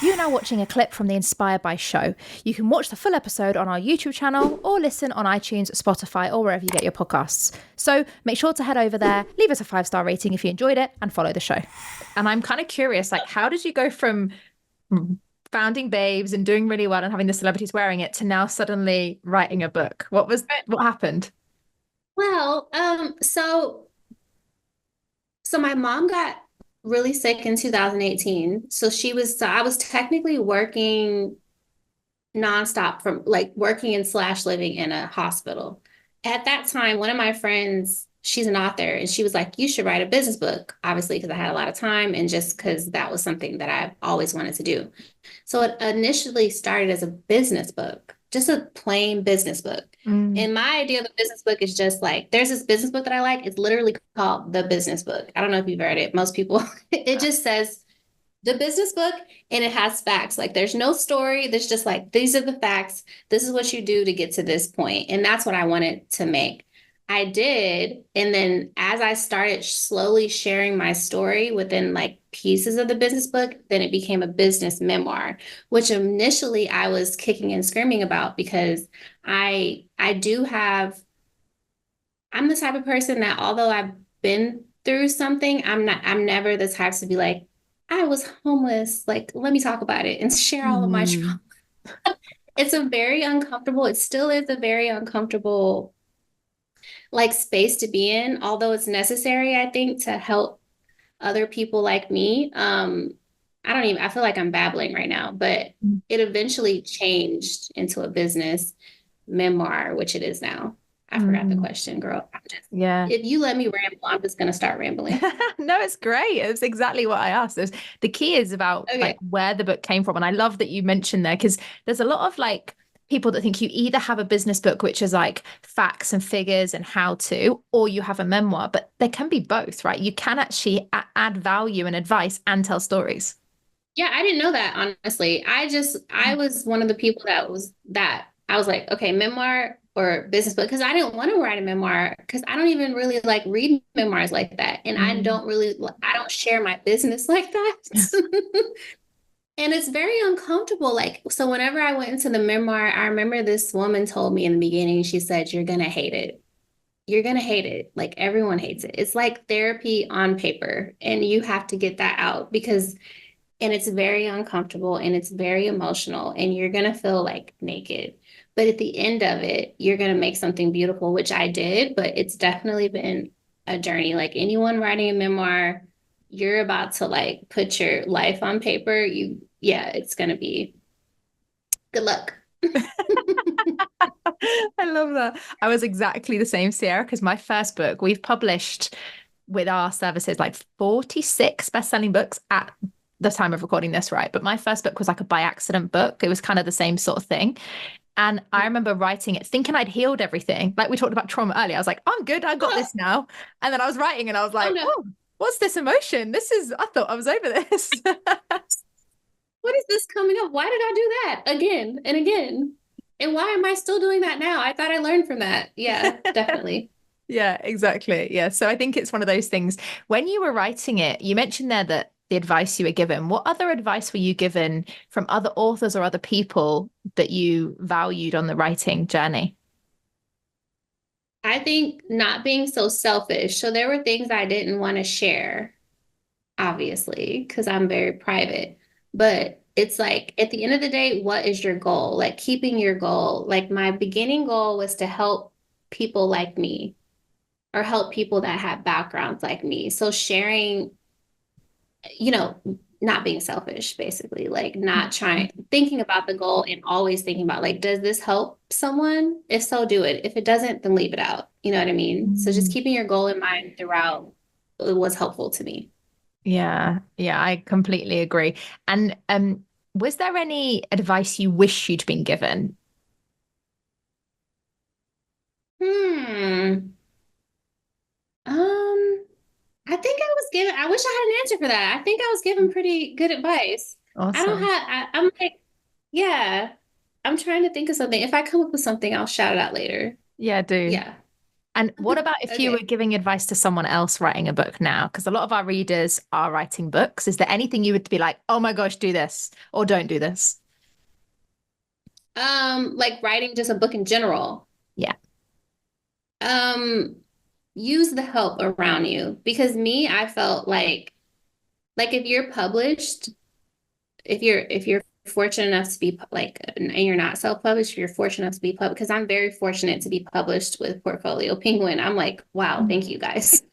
You are now watching a clip from the Inspired by show. You can watch the full episode on our YouTube channel or listen on iTunes, Spotify, or wherever you get your podcasts. So make sure to head over there, leave us a 5-star rating if you enjoyed it, and follow the show. And I'm kind of curious, like, how did you go from founding Babes and doing really well and having the celebrities wearing it to now suddenly writing a book? What happened? Well, so my mom got really sick in 2018. So I was technically working nonstop from like working and slash living in a hospital. At that time, one of my friends, she's an author, and she was like, you should write a business book, obviously, because I had a lot of time and just because that was something that I always wanted to do. So it initially started as a business book, just a plain business book. Mm. And my idea of a business book is just like, there's this business book that I like. It's literally called The Business Book. I don't know if you've read it. Most people, it just says the business book and it has facts. Like there's no story. There's just like, these are the facts. This is what you do to get to this point. And that's what I wanted to make. I did. And then as I started slowly sharing my story within like pieces of the business book, then it became a business memoir, which initially I was kicking and screaming about because I do have, I'm the type of person that although I've been through something, I'm never the type to be like, I was homeless. Like, let me talk about it and share all of my Mm. trauma. It's a very uncomfortable, it still is a very uncomfortable like space to be in, although it's necessary, I think, to help other people like me. I feel like I'm babbling right now, but it eventually changed into a business memoir, which it is now. I forgot the Mm. question, girl. Yeah. If you let me ramble, I'm just going to start rambling. No, it's great. It's exactly what I asked. The key is about Okay. like where the book came from. And I love that you mentioned there because there's a lot of like people that think you either have a business book, which is like facts and figures and how to, or you have a memoir, but there can be both, right? You can actually add value and advice and tell stories. Yeah, I didn't know that, honestly. I was one of the people that I was like, okay, memoir or business book, because I didn't want to write a memoir because I don't even really like read memoirs like that. And Mm. I don't share my business like that. And it's very uncomfortable. Like, so whenever I went into the memoir, I remember this woman told me in the beginning, she said, you're gonna hate it. You're gonna hate it. Like everyone hates it. It's like therapy on paper, and you have to get that out because and it's very uncomfortable and it's very emotional and you're going to feel like naked. But at the end of it, you're going to make something beautiful, which I did, but it's definitely been a journey. Like anyone writing a memoir, you're about to like put your life on paper. Yeah, it's going to be good luck. I love that. I was exactly the same, Ciera, because my first book, we've published with our services like 46 best-selling books at the time of recording this, right? But my first book was like a by accident book. It was kind of the same sort of thing. And I remember writing it thinking I'd healed everything. Like we talked about trauma earlier. I was like, I'm good, I got this now. And then I was writing and I was Oh like, no, oh, what's this emotion? I thought I was over this. what is this coming up? Why did I do that again and again? And why am I still doing that now? I thought I learned from that. Yeah, definitely. Yeah, exactly. Yeah. So I think it's one of those things. When you were writing it, you mentioned there that the advice you were given. What other advice were you given from other authors or other people that you valued on the writing journey? I think not being so selfish. So there were things I didn't want to share, obviously, because I'm very private. But it's like at the end of the day, what is your goal? Like keeping your goal. Like my beginning goal was to help people like me or help people that have backgrounds like me. So sharing, you know, not being selfish, basically, like not trying, thinking about the goal and always thinking about like, does this help someone? If so, do it. If it doesn't, then leave it out. You know what I mean? So just Mm. keeping your goal in mind throughout was helpful to me. Yeah, yeah, I completely agree. And was there any advice you wish you'd been given? Hmm. I think I was given, I wish I had an answer for that. I think I was given pretty good advice. I don't Awesome. have, I'm like, yeah, I'm trying to think of something. If I come up with something, I'll shout it out later. Yeah, do. Yeah. And what about if you Okay. were giving advice to someone else writing a book now? Because a lot of our readers are writing books. Is there anything you would be like, oh my gosh, do this or don't do this? Like writing just a book in general. Yeah. Um, Use the help around you because I felt like if you're published, if you're fortunate enough to be like, and you're not self-published, you're fortunate enough to be published, because I'm very fortunate to be published with Portfolio Penguin. I'm like, wow, Mm. thank you guys.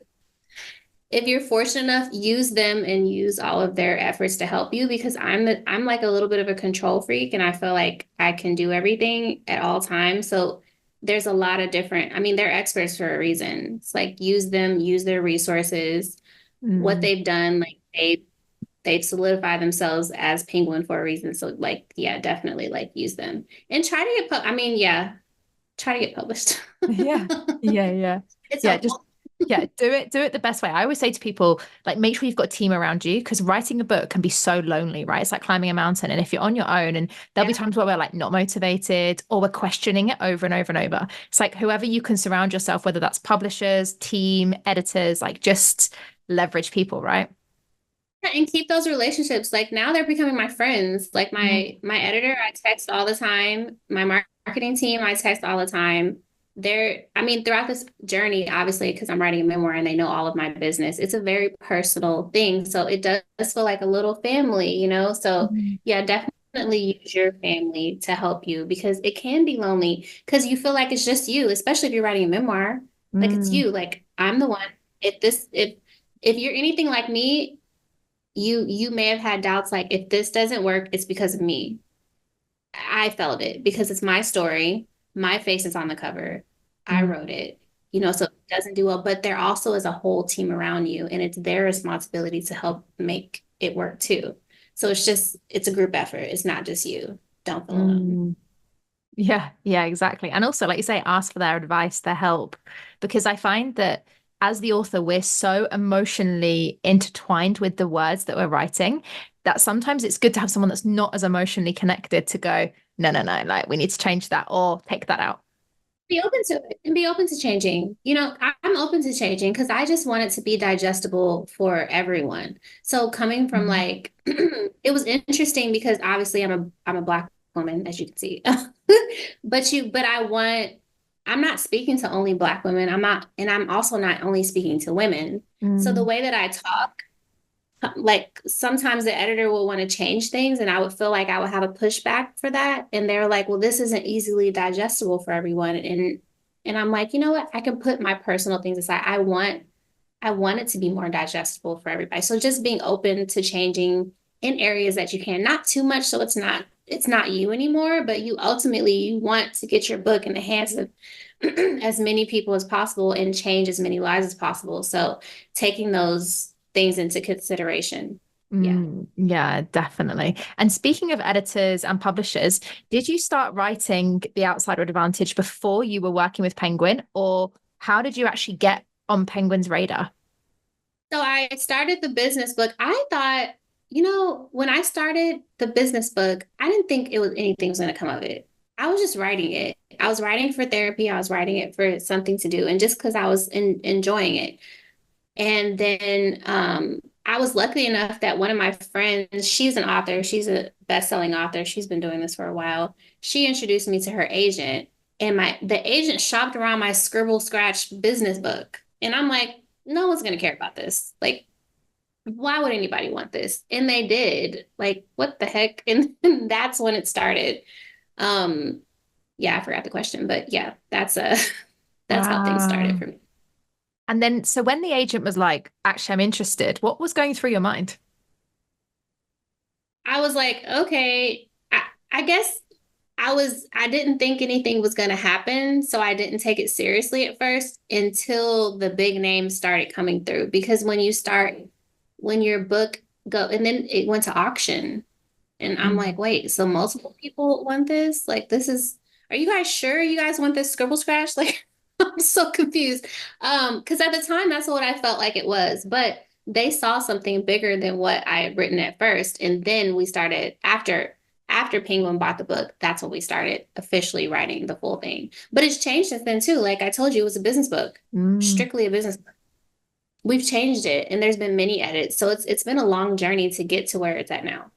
If you're fortunate enough, use them and use all of their efforts to help you because I'm like a little bit of a control freak and I feel like I can do everything at all times. So there's a lot of different, I mean, they're experts for a reason. It's like use them, use their resources, what Mm. they've done, like they've solidified themselves as Penguin for a reason. So like, yeah, definitely like use them and try to I mean, yeah, try to get published. Yeah. Yeah. Yeah. It's Yeah. Just helpful. yeah, do it the best way. I always say to people, like, make sure you've got a team around you because writing a book can be so lonely, right? It's like climbing a mountain. And if you're on your own, and there'll be Yeah. times where we're like not motivated or we're questioning it over and over and over. It's like whoever you can surround yourself, whether that's publishers, team, editors, like just leverage people, right? And keep those relationships. Like now they're becoming my friends. Like Mm. my editor, I text all the time. My marketing team, I text all the time. I mean, throughout this journey, obviously, because I'm writing a memoir and they know all of my business, it's a very personal thing. So it does feel like a little family, you know? So Mm. yeah, definitely use your family to help you because it can be lonely because you feel like it's just you, especially if you're writing a memoir. Like it's Mm. you. Like I'm the one. If you're anything like me, you may have had doubts like if this doesn't work, it's because of me. I felt it because it's my story. My face is on the cover. I Mm. wrote it, so it doesn't do well, but there also is a whole team around you and it's their responsibility to help make it work too. So it's a group effort. It's not just you. Don't feel alone. Mm. Yeah, yeah, exactly. And also, like you say, ask for their advice, their help, because I find that as the author, we're so emotionally intertwined with the words that we're writing that sometimes it's good to have someone that's not as emotionally connected to go, no, no, no, like we need to change that or take that out. Be open to it and be open to changing. I'm open to changing because I just want it to be digestible for everyone. So coming from Mm. like, it was interesting because obviously I'm a Black woman, as you can see. I'm not speaking to only Black women. And I'm also not only speaking to women. So the Mm. way that I talk, like sometimes the editor will want to change things and I would feel like I would have a pushback for that. And they're like, well, this isn't easily digestible for everyone. And I'm like, you know what? I can put my personal things aside. I want it to be more digestible for everybody. So just being open to changing in areas that you can, not too much. So it's not you anymore, but you want to get your book in the hands of as many people as possible and change as many lives as possible. So taking those things into consideration. Yeah. Yeah, definitely. And speaking of editors and publishers, did you start writing The Outsider Advantage before you were working with Penguin, or how did you actually get on Penguin's radar? So I started the business book. I thought, when I started the business book, I didn't think anything was going to come of it. I was just writing it. I was writing for therapy. I was writing it for something to do, and just because I was enjoying it. And then I was lucky enough that one of my friends, she's an author, she's a best-selling author. She's been doing this for a while. She introduced me to her agent, and the agent shopped around my scribble scratch business book. And I'm like, no one's gonna care about this. Like, why would anybody want this? And they did. Like, what the heck? And that's when it started. Um, yeah, I forgot the question, but yeah, that's how things started Wow. for me. And then, so when the agent was like, actually, I'm interested, what was going through your mind? I was like, okay, I guess I didn't think anything was going to happen. So I didn't take it seriously at first until the big names started coming through. Because when your book and then it went to auction. And I'm Mm. like, wait, so multiple people want this? Like, are you guys sure you guys want this scribble scratch? Like, I'm so confused. Because at the time, that's what I felt like it was. But they saw something bigger than what I had written at first. And then we started after Penguin bought the book, that's when we started officially writing the full thing. But it's changed since then too. Like I told you, it was a business book, strictly a business book. We've changed it, and there's been many edits. So it's been a long journey to get to where it's at now.